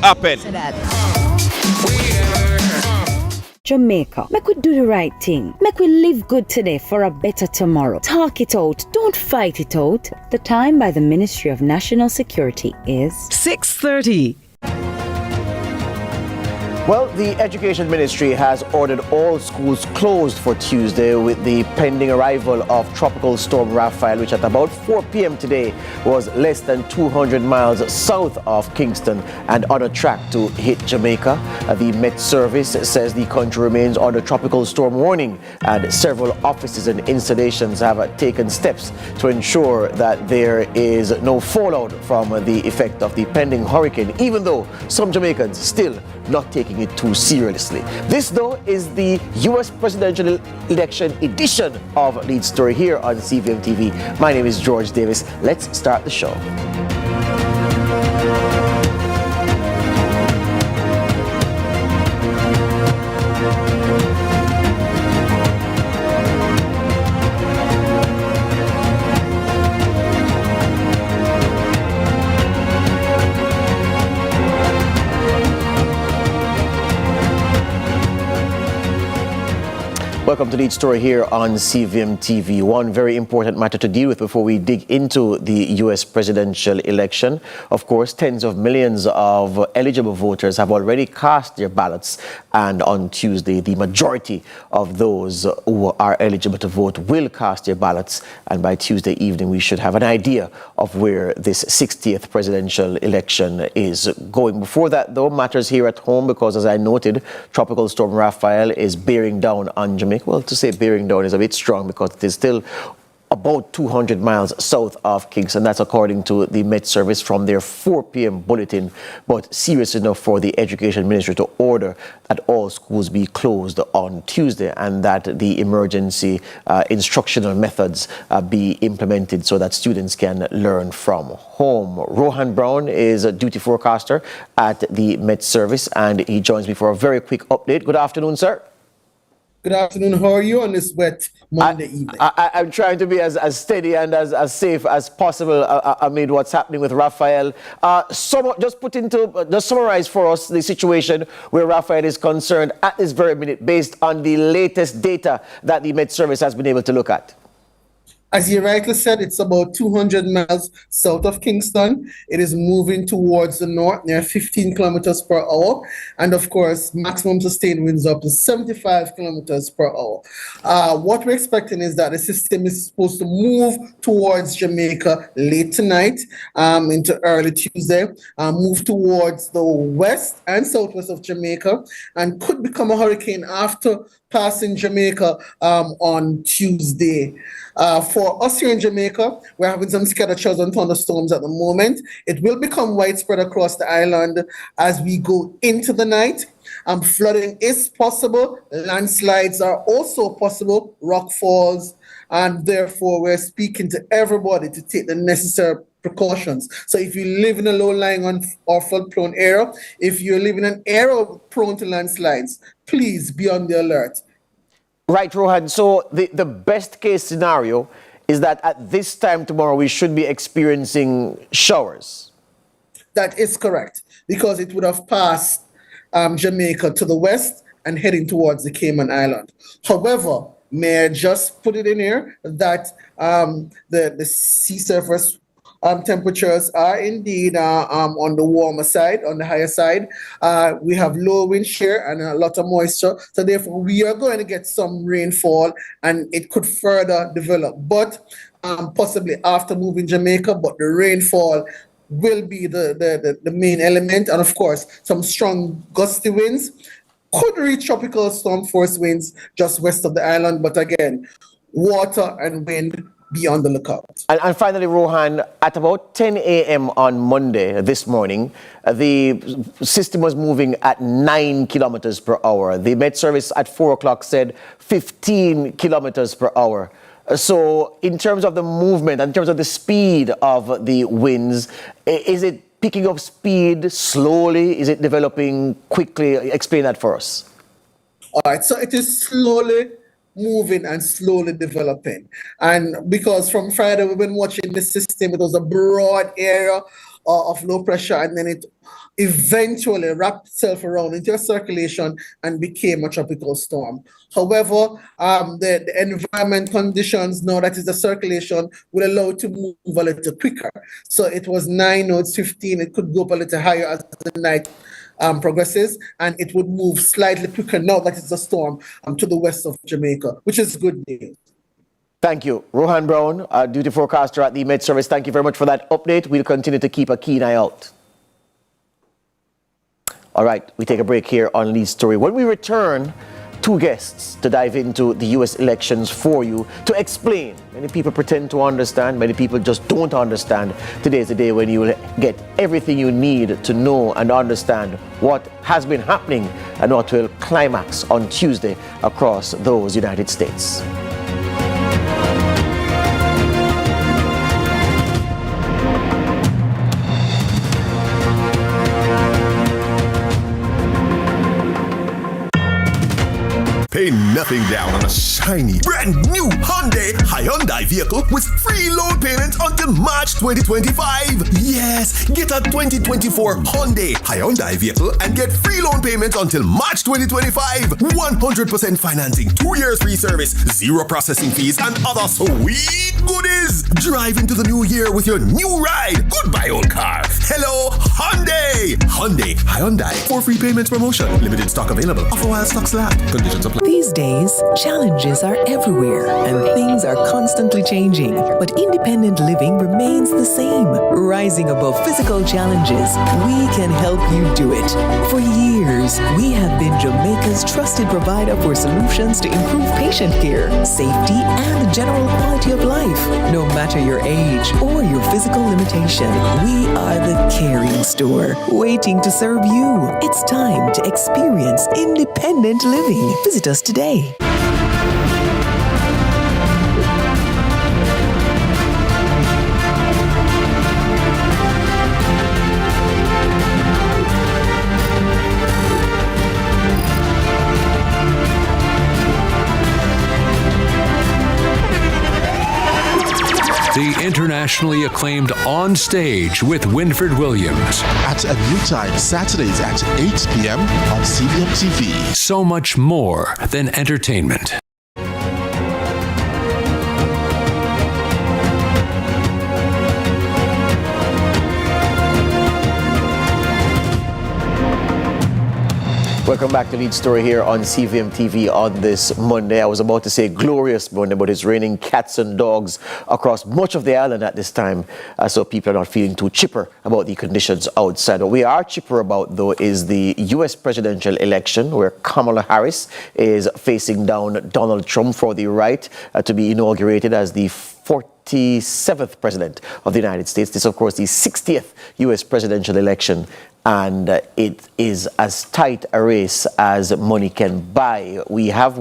happen. Jamaica, make we do the right thing. Make we live good today for a better tomorrow. Talk it out. Don't fight it out. The time by the Ministry of National Security is 6:30. Well, the Education Ministry has ordered all schools closed for Tuesday with the pending arrival of Tropical Storm Raphael, which at about 4 p.m. today was less than 200 miles south of Kingston and on a track to hit Jamaica. The Met Service says the country remains under tropical storm warning, and several offices and installations have taken steps to ensure that there is no fallout from the effect of the pending hurricane, even though some Jamaicans still not taking it too seriously. This, though, is the U.S. presidential election edition of Lead Story here on CVM TV. My name is George Davis. Let's start the show. Welcome to Lead Story here on CVM TV. One very important matter to deal with before we dig into the U.S. presidential election. Of course, tens of millions of eligible voters have already cast their ballots, and on Tuesday, the majority of those who are eligible to vote will cast their ballots, and by Tuesday evening, we should have an idea of where this 60th presidential election is going. Before that, though, matters here at home, because as I noted, Tropical Storm Raphael is bearing down on Jamaica. Well, to say bearing down is a bit strong because it is still about 200 miles south of Kingston. That's according to the Met Service from their 4 p.m. bulletin, but serious enough for the Education Ministry to order that all schools be closed on Tuesday and that the emergency instructional methods be implemented so that students can learn from home. Rohan Brown is a duty forecaster at the Met Service, and he joins me for a very quick update. Good afternoon, sir. Good afternoon. How are you on this wet Monday evening? I'm trying to be as steady and as safe as possible amid what's happening with Raphael. Just summarize for us the situation where Raphael is concerned at this very minute based on the latest data that the Met Service has been able to look at. As you rightly said, it's about 200 miles south of Kingston. It is moving towards the north near 15 kilometers per hour. And of course, maximum sustained winds up to 75 kilometers per hour. What we're expecting is that the system is supposed to move towards Jamaica late tonight into early Tuesday, move towards the west and southwest of Jamaica, and could become a hurricane after passing Jamaica on Tuesday. For us here in Jamaica, we're having some scattered showers and thunderstorms at the moment. It will become widespread across the island as we go into the night. Flooding is possible. Landslides are also possible, rock falls, and therefore we're speaking to everybody to take the necessary precautions. So if you live in a low-lying or flood-prone area, if you live in an area prone to landslides, please be on the alert. Right, Rohan. So the best case scenario is that at this time tomorrow we should be experiencing showers. That is correct, because it would have passed Jamaica to the west and heading towards the Cayman Island. However, may I just put it in here that the sea surface temperatures are indeed on the warmer side, on the higher side. We have low wind shear and a lot of moisture. So therefore, we are going to get some rainfall and it could further develop, but possibly after moving Jamaica, but the rainfall will be the main element. And of course, some strong gusty winds could reach tropical storm force winds just west of the island. But again, water and wind, be on the lookout. And finally, Rohan, at about 10 a.m. on Monday this morning, the system was moving at 9 kilometers per hour. The Met Service at 4 o'clock said 15 kilometers per hour. So in terms of the movement, in terms of the speed of the winds, is it picking up speed slowly? Is it developing quickly? Explain that for us. All right, so it is slowly moving and slowly developing. And because from Friday we've been watching the system, it was a broad area of low pressure, and then it eventually wrapped itself around into a circulation and became a tropical storm. However, the environment conditions now that is the circulation will allow it to move a little quicker. So it was 9, now it's 15. It could go up a little higher as the night progresses, and it would move slightly quicker now that it's a storm to the west of Jamaica, which is good news. Thank you. Rohan Brown, duty forecaster at the Met Service. Thank you very much for that update. We'll continue to keep a keen eye out. All right, we take a break here on Lee's Story. When we return, 2 guests to dive into the U.S. elections for you to explain. Many people pretend to understand, many people just don't understand. Today is the day when you will get everything you need to know and understand what has been happening and what will climax on Tuesday across those United States. Pay nothing down on a shiny, brand new Hyundai vehicle with free loan payments until March 2025. Yes, get a 2024 Hyundai vehicle and get free loan payments until March 2025. 100% financing, 2 years free service, 0 processing fees, and other sweet goodies. Drive into the new year with your new ride. Goodbye, old car. Hello, Hyundai. Hyundai. For free payments promotion. Limited stock available. Offer while stocks last. Conditions apply. These days, challenges are everywhere and things are constantly changing, but independent living remains the same. Rising above physical challenges, we can help you do it. For years, we have been Jamaica's trusted provider for solutions to improve patient care, safety, and general quality of life. No matter your age or your physical limitation, we are the caring store, waiting to serve you. It's time to experience independent living. Visit us today. The internationally acclaimed On Stage with Winfred Williams. At a new time, Saturdays at 8 p.m. on CVM TV. So much more than entertainment. Welcome back to Lead Story here on CVM TV on this Monday. I was about to say glorious Monday, but it's raining cats and dogs across much of the island at this time. So people are not feeling too chipper about the conditions outside. What we are chipper about, though, is the U.S. presidential election, where Kamala Harris is facing down Donald Trump for the right to be inaugurated as the 47th president of the United States. This, of course, the 60th U.S. presidential election. And it is as tight a race as money can buy. I have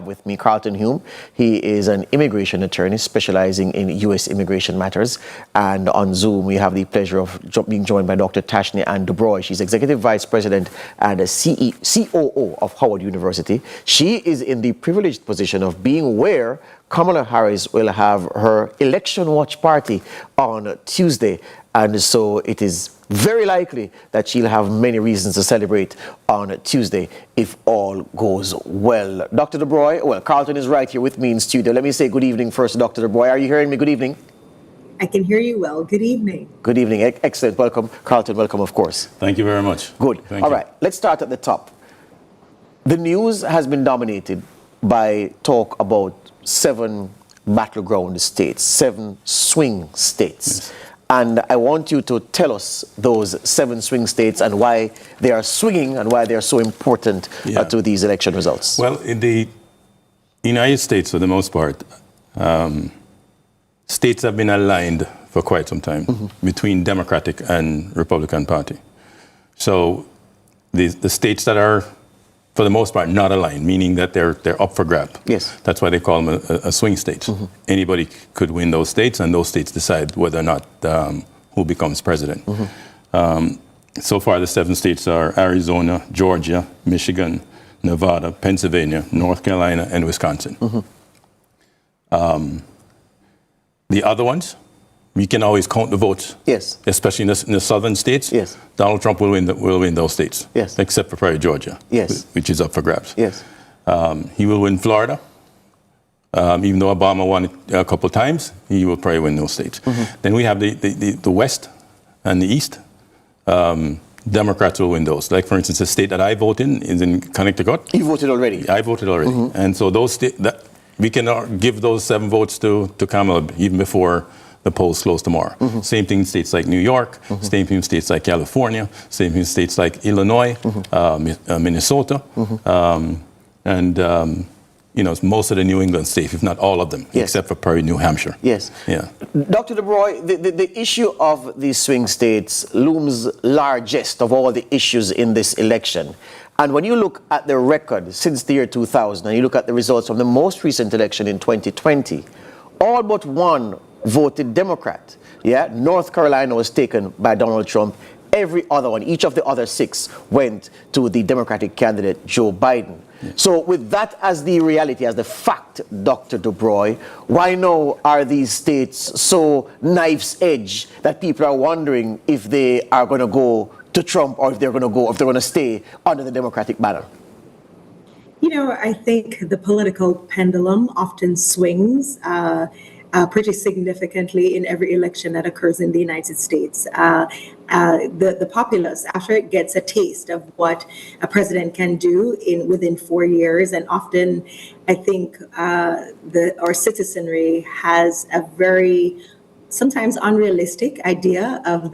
with me Carlton Hume. He is an immigration attorney specializing in U.S. immigration matters. And on Zoom, we have the pleasure of being joined by Dr. Tashni and Dubroy. She's Executive Vice President and COO of Howard University. She is in the privileged position of being where Kamala Harris will have her election watch party on Tuesday. And so it is very likely that she'll have many reasons to celebrate on Tuesday if all goes well. Dr. Dubroy, well, Carlton is right here with me in studio. Let me say good evening first, Dr. Dubroy. Are you hearing me? Good evening. I can hear you well. Good evening. Good evening. Excellent. Welcome. Carlton, welcome, of course. Thank you very much. Good. All right. Let's start at the top. The news has been dominated by talk about 7 battleground states, 7 swing states. Yes. And I want you to tell us those 7 swing states and why they are swinging and why they are so important to these election results. Well, in the United States, for the most part, states have been aligned for quite some time between Democratic and Republican Party. So the states that are, for the most part, not aligned, meaning that they're up for grab. Yes. That's why they call them a swing state. Anybody could win those states, and those states decide whether or not who becomes president. So far, the 7 states are Arizona, Georgia, Michigan, Nevada, Pennsylvania, North Carolina, and Wisconsin. The other ones, we can always count the votes. Yes. Especially in the southern states. Yes. Donald Trump will win those states. Yes. Except for probably Georgia. Yes. Which is up for grabs. Yes. He will win Florida. Even though Obama won it a couple of times, he will probably win those states. Then we have the West and the East. Democrats will win those. Like, for instance, the state that I vote in is in Connecticut. You voted already? I voted already. And so those we can give those 7 votes to Kamala even before the polls close tomorrow. Same thing in states like New York, same thing in states like California, same thing in states like Illinois, Minnesota, and most of the New England states, if not all of them, except for probably New Hampshire. Yes. Yeah. Dr. Dubroy, the issue of the swing states looms largest of all the issues in this election. And when you look at the record since the year 2000, and you look at the results from the most recent election in 2020, all but one voted Democrat. Yeah, North Carolina was taken by Donald Trump. Every other one, each of the other 6, went to the Democratic candidate, Joe Biden. So with that as the reality, as the fact, Dr. Dubroy, why now are these states so knife's edge that people are wondering if they are going to go to Trump or if they're going to stay under the Democratic banner? I think the political pendulum often swings pretty significantly in every election that occurs in the United States. The populace, after it gets a taste of what a president can do within 4 years, and often I think our citizenry has a very sometimes unrealistic idea of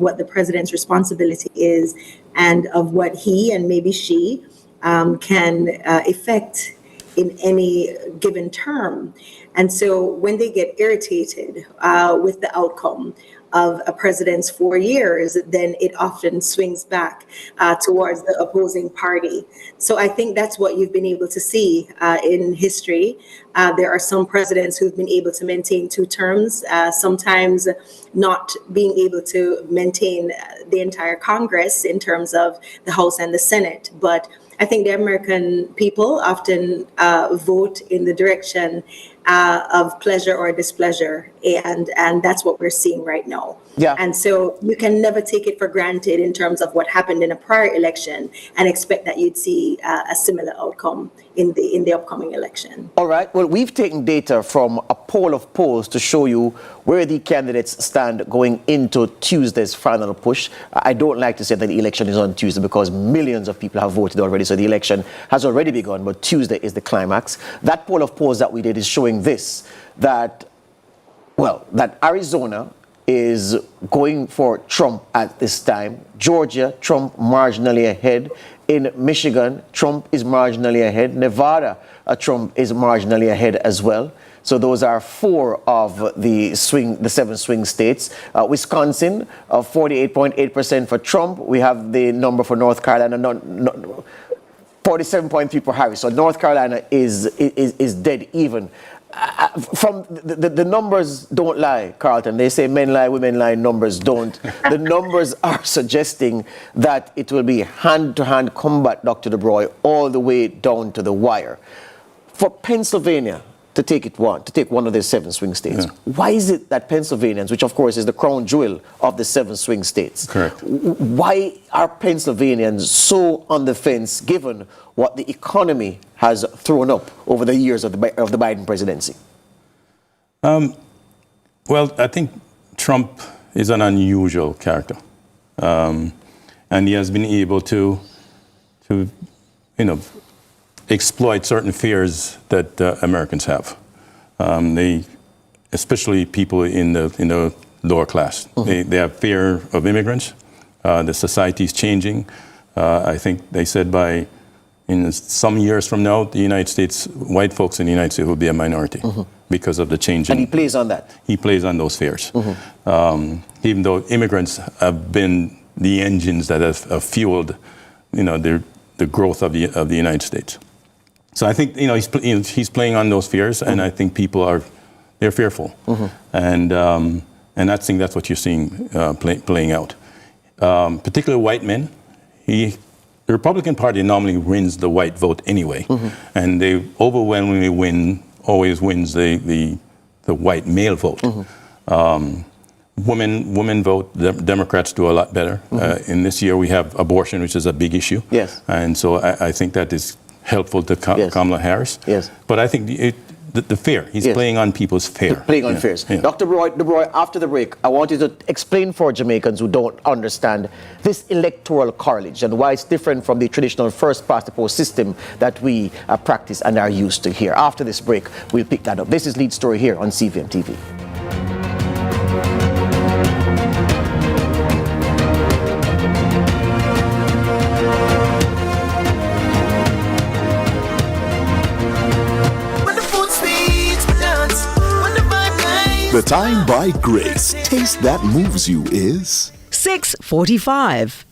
what the president's responsibility is, and of what he and maybe she can effect in any given term. And so when they get irritated with the outcome of a president's 4 years, then it often swings back towards the opposing party. So I think that's what you've been able to see in history. There are some presidents who've been able to maintain 2 terms, sometimes not being able to maintain the entire Congress in terms of the House and the Senate. But I think the American people often vote in the direction of pleasure or displeasure, and that's what we're seeing right now. Yeah. And so you can never take it for granted in terms of what happened in a prior election and expect that you'd see a similar outcome in the upcoming election. All right. Well, we've taken data from a poll of polls to show you where the candidates stand going into Tuesday's final push. I don't like to say that the election is on Tuesday because millions of people have voted already, so the election has already begun, but Tuesday is the climax. That poll of polls that we did is showing this, that Arizona is going for Trump at this time. Georgia, Trump marginally ahead. In Michigan, Trump is marginally ahead. Nevada, Trump is marginally ahead as well. So those are 4 of the 7 swing states. Wisconsin, 48.8% for Trump. We have the number for North Carolina, 47.3 for Harris. So North Carolina is dead even. From the numbers don't lie, Carlton. They say men lie, women lie, numbers don't. The numbers are suggesting that it will be hand-to-hand combat, Dr. Dubroy, all the way down to the wire. For Pennsylvania to take one of the 7 swing states, why is it that Pennsylvanians, which of course is the crown jewel of the 7 swing states, correct, why are Pennsylvanians so on the fence given what the economy has thrown up over the years of the Biden presidency? Well, I think Trump is an unusual character, and he has been able to exploit certain fears that Americans have. Especially people in the lower class, they have fear of immigrants. The society is changing. I think they said in some years from now, the United States, white folks in the United States will be a minority because of the change. And he plays on that. He plays on those fears. Even though immigrants have been the engines that have fueled, the growth of the United States. So I think he's playing on those fears, and I think people they're fearful, and I think that's what you're seeing playing out. Particularly white men. The Republican Party normally wins the white vote anyway, and they overwhelmingly always wins the white male vote. women vote. Democrats do a lot better. In this year, we have abortion, which is a big issue. Yes. And so I think that is helpful to Kamala Harris. Yes. But I think the fear, he's playing on people's fear. Playing on fears. Yeah. Dr. Dubroy, after the break, I want you to explain for Jamaicans who don't understand this electoral college and why it's different from the traditional first-past-the-post system that we practice and are used to here. After this break, we'll pick that up. This is Lead Story here on CVM TV. The time by Grace. Taste that moves you is 6:45.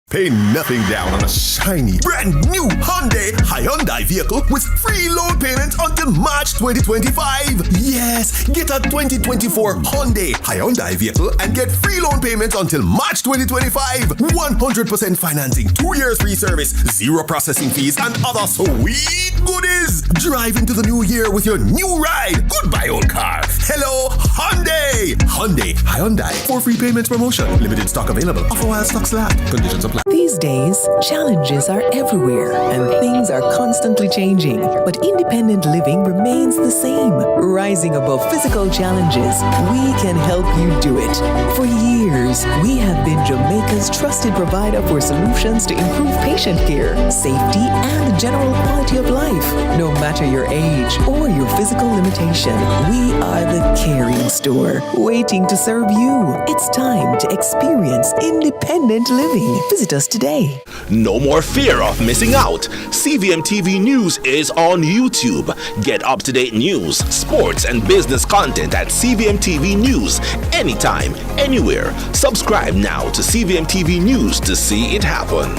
Pay nothing down on a shiny, brand new Hyundai vehicle with free loan payments until March 2025. Yes, get a 2024 Hyundai vehicle and get free loan payments until March 2025. 100% financing, 2 years free service, 0 processing fees, and other sweet goodies. Drive into the new year with your new ride. Goodbye, old car. Hello, Hyundai. Hyundai. For free payments promotion. Limited stock available. Offer while stocks last. Conditions apply. These days, challenges are everywhere and things are constantly changing, but independent living remains the same. Rising above physical challenges, we can help you do it. For years, we have been Jamaica's trusted provider for solutions to improve patient care, safety, and the general quality of life. No matter your age or your physical limitation, we are the caring store, waiting to serve you. It's time to experience independent living. Visit us today. No more fear of missing out. CVM TV News is on YouTube. Get up-to-date news, sports, and business content at CVM TV News anytime, anywhere. Subscribe now to CVM TV News to see it happen.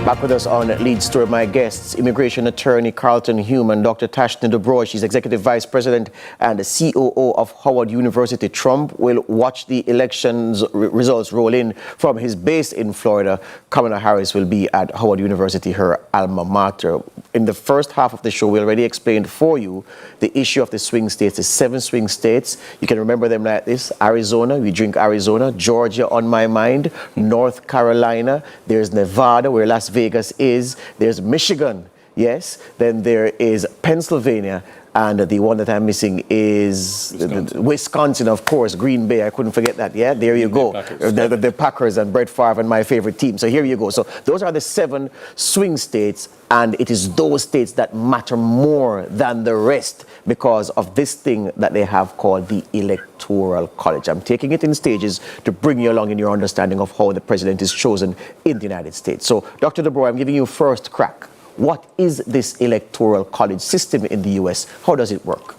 Back with us on Lead Story, my guests, immigration attorney Carlton Hume and Dr. Tashni Dubroy. She's executive vice president and the COO of Howard University. Trump will watch the elections results roll in from his base in Florida. Kamala Harris will be at Howard University, her alma mater. In the first half of the show, we already explained for you the issue of the swing states, the 7 swing states. You can remember them like this: Arizona, we drink Arizona; Georgia on my mind; North Carolina; there's Nevada, where Las Vegas is; there's Michigan, yes; then there is Pennsylvania, and the one that I'm missing is Wisconsin, of course, Green Bay. I couldn't forget that. Yeah, there you go. The Packers and Brett Favre and my favorite team. So here you go. So those are the 7 swing states, and it is those states that matter more than the rest because of this thing that they have called the Electoral College. I'm taking it in stages to bring you along in your understanding of how the president is chosen in the United States. So, Dr. Dubroy, I'm giving you first crack. What is this Electoral College system in the U.S.? How does it work?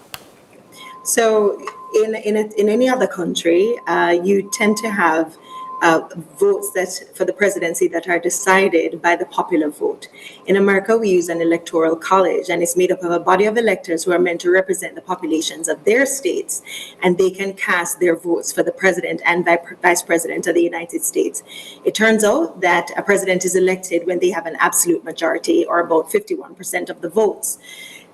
So in any other country, you tend to have votes that for the presidency that are decided by the popular vote. In America, we use an electoral college, and it's made up of a body of electors who are meant to represent the populations of their states, and they can cast their votes for the president and vice president of the United States. It turns out that a president is elected when they have an absolute majority, or about 51% of the votes.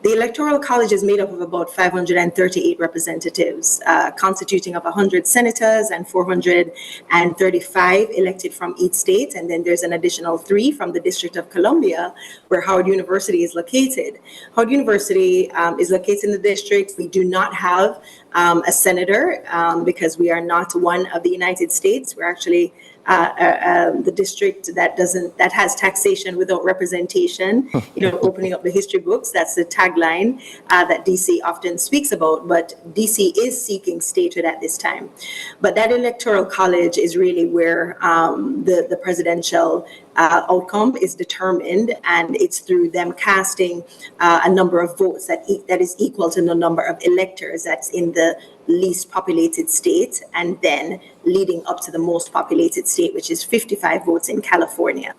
The Electoral College is made up of about 538 representatives, constituting of 100 senators and 435 elected from each state. And then there's an additional 3 from the District of Columbia, where Howard University is located. Howard University is located in the district. We do not have a senator because we are not one of the United States. We're actually the district that has taxation without representation, opening up the history books. That's the tagline that DC often speaks about, but DC is seeking statehood at this time. But that Electoral College is really where the presidential outcome is determined, and it's through them casting a number of votes that is equal to the number of electors that's in the least populated state, and then leading up to the most populated state, which is 55 votes in California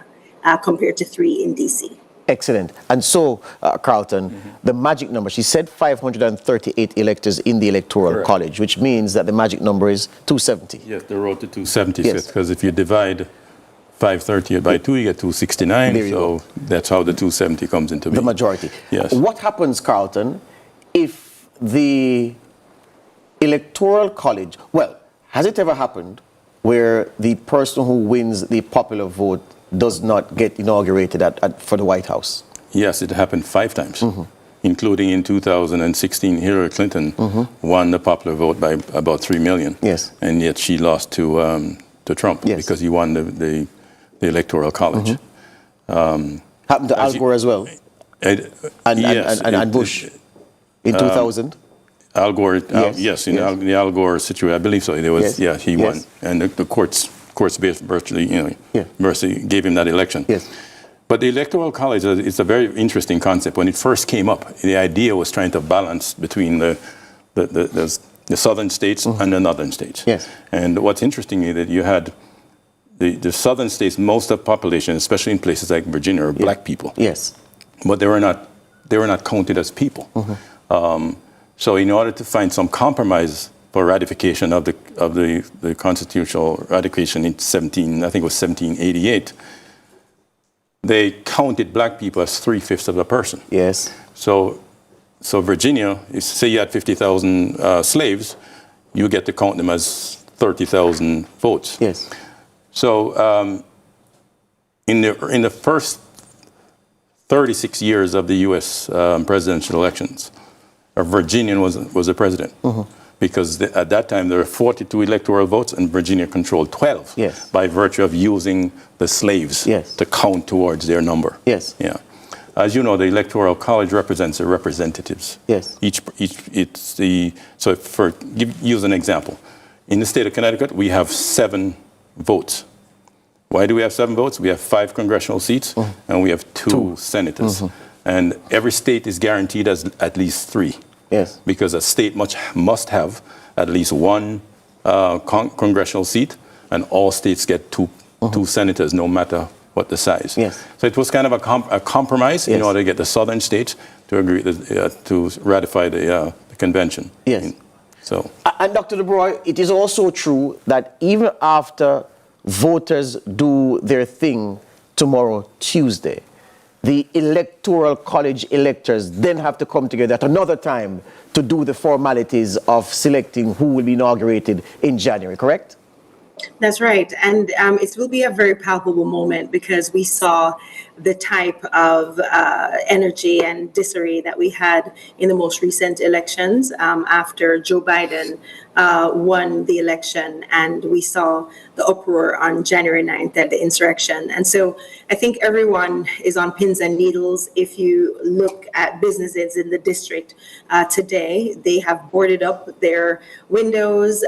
compared to 3 in DC. Excellent. And so, Carlton, the magic number, she said 538 electors in the Electoral College, which means that the magic number is 270. Yes, the road to 270, because if you divide 530 by 2, you get 269, so that's how the 270 comes into being. The majority. Yes. What happens, Carlton, if the Electoral College, well, has it ever happened where the person who wins the popular vote does not get inaugurated for the White House? Yes, it happened 5 times, including in 2016, Hillary Clinton won the popular vote by about 3 million. Yes. And yet she lost to Trump because he won the Electoral College. Happened to Al Gore as well. And Bush in 2000. Al Gore, the Al Gore situation, I believe so. There was, he won, and the courts virtually, virtually gave him that election. Yes. But the Electoral College is a very interesting concept. When it first came up, the idea was trying to balance between the southern states and the northern states. Yes. And what's interesting is that you had the southern states, most of the population, especially in places like Virginia, are black people. Yes. But they were not counted as people. So in order to find some compromise for ratification of the constitutional ratification in 1788, they counted black people as 3/5 of the person. Yes. So Virginia, say you had 50,000 slaves, you get to count them as 30,000 votes. Yes. So in the first 36 years of the U.S. Presidential elections, a Virginian was the president. Because at that time there were 42 electoral votes and Virginia controlled 12 by virtue of using the slaves to count towards their number. Yes. Yeah. As you know, the Electoral College represents the representatives. Yes. Use an example. In the state of Connecticut, we have 7 votes. Why do we have 7 votes? We have 5 congressional seats and we have 2 senators. And every state is guaranteed as at least 3. Yes. Because a state must have at least 1 congressional seat, and all states get 2 senators, no matter what the size. Yes. So it was kind of a compromise in order to get the southern states to agree to ratify the convention. Yes. And Dr. Dubroy, it is also true that even after voters do their thing tomorrow, Tuesday, the Electoral College electors then have to come together at another time to do the formalities of selecting who will be inaugurated in January, correct? That's right. And it will be a very palpable moment because we saw the type of energy and disarray that we had in the most recent elections after Joe Biden won the election, and we saw the uproar on January 9th at the insurrection. And so I think everyone is on pins and needles. If you look at businesses in the district today, they have boarded up their windows,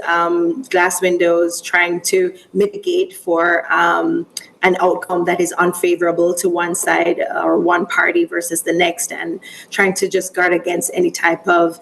glass windows, trying to mitigate for an outcome that is unfavorable to one side or one party versus the next, and trying to just guard against any type of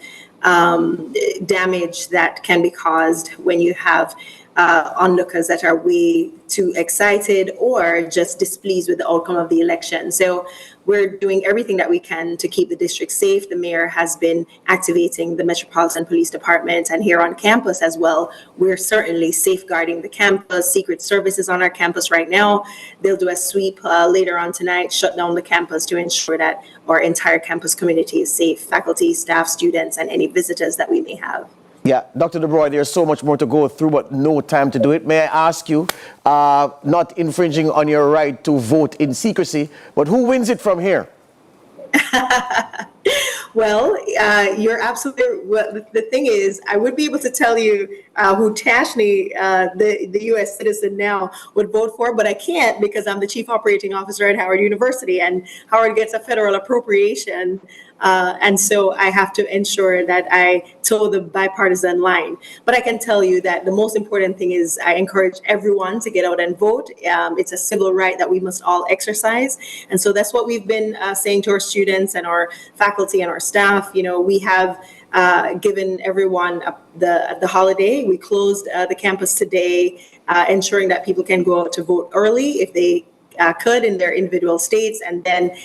damage that can be caused when you have onlookers that are way too excited or just displeased with the outcome of the election. So we're doing everything that we can to keep the district safe. The mayor has been activating the Metropolitan Police Department, and here on campus as well, we're certainly safeguarding the campus. Secret Service is on our campus right now. They'll do a sweep later on tonight, shut down the campus to ensure that our entire campus community is safe, faculty, staff, students, and any visitors that we may have. Yeah, Dr. Dubroy, there's so much more to go through, but no time to do it. May I ask you, not infringing on your right to vote in secrecy, but who wins it from here? Well, you're absolutely. Well, the thing is, I would be able to tell you who Tashni, the U.S. citizen now, would vote for, but I can't because I'm the chief operating officer at Howard University, and Howard gets a federal appropriation. And so I have to ensure that I toe the bipartisan line. But I can tell you that the most important thing is I encourage everyone to get out and vote. It's a civil right that we must all exercise. And so that's what we've been saying to our students and our faculty and our staff. You know, we have given everyone the holiday. We closed the campus today, ensuring that people can go out to vote early if they could in their individual states. And then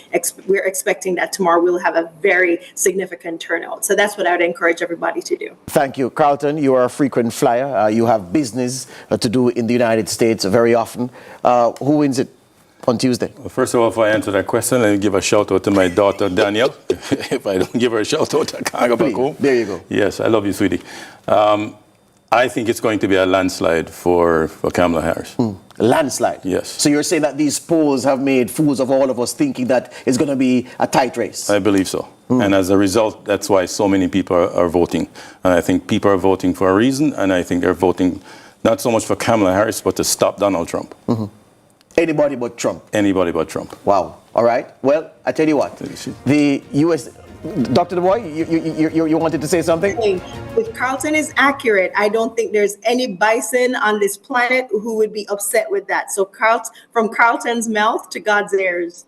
we're expecting that tomorrow we'll have a very significant turnout. So that's what I would encourage everybody to do. Thank you. Carlton, you are a frequent flyer. You have business to do in the United States very often. Who wins it on Tuesday? Well, first of all, if I answer that question, let me give a shout out to my daughter, Danielle. If I don't give her a shout out, I can't go back home. There you go. Yes, I love you, sweetie. I think it's going to be a landslide for Kamala Harris. A landslide? Yes. So you're saying that these polls have made fools of all of us thinking that it's going to be a tight race? I believe so. And as a result, that's why so many people are voting. And I think people are voting for a reason, and I think they're voting not so much for Kamala Harris, but to stop Donald Trump. Anybody but Trump? Anybody but Trump. Wow. All right. Well, I tell you what, the U.S. Dr. Dubroy, you wanted to say something? If Carlton is accurate, I don't think there's any bison on this planet who would be upset with that. So from Carlton's mouth to God's ears.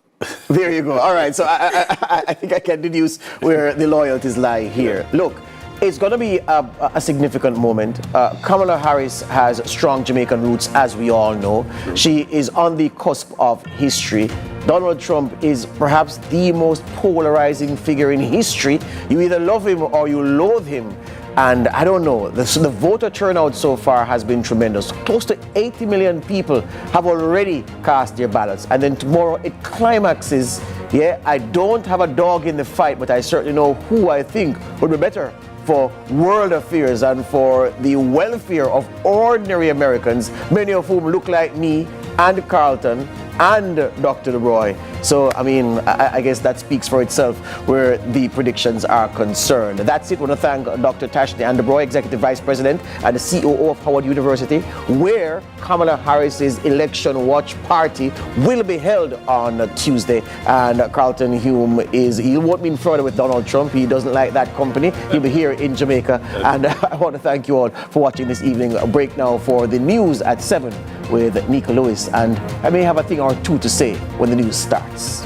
There you go. All right. So I think I can deduce where the loyalties lie here. Look, it's going to be a significant moment. Kamala Harris has strong Jamaican roots, as we all know. She is on the cusp of history. Donald Trump is perhaps the most polarizing figure in history. You either love him or you loathe him. And I don't know, the voter turnout so far has been tremendous. Close to 80 million people have already cast their ballots. And then tomorrow it climaxes. Yeah, I don't have a dog in the fight, but I certainly know who I think would be better for world affairs and for the welfare of ordinary Americans, many of whom look like me and Carlton and Dr. Dubroy. So, I mean, I guess that speaks for itself where the predictions are concerned. That's it. I want to thank Dr. Tashni and Dubroy, Executive Vice President and the COO of Howard University, where Kamala Harris's election watch party will be held on Tuesday. And Carlton Hume he won't be in Florida with Donald Trump. He doesn't like that company. He'll be here in Jamaica. And I want to thank you all for watching this evening. A break now for the news at 7 with Nika Lewis. And I may have a thing or two to say when the news starts.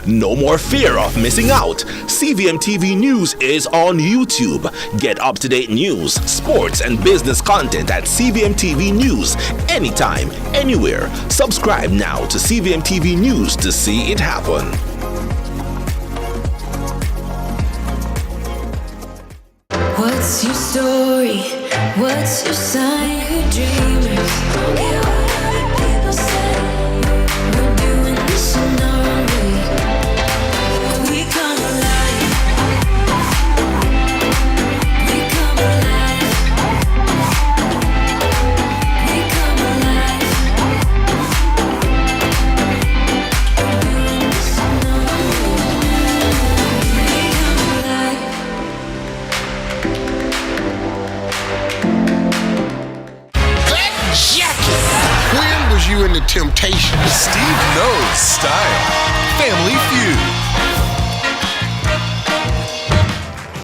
No more fear of missing out. CVM TV News is on YouTube. Get up-to-date news, sports, and business content at CVM TV News anytime, anywhere. Subscribe now to CVM TV News to see it happen. What's your story? What's your sign? Who dreamers? Don't care what other people say. We're doing this in our way. We come alive. We come alive. We come alive. We're doing this in our way. We come alive. When was you into Temptation? Steve knows style. Family Feud.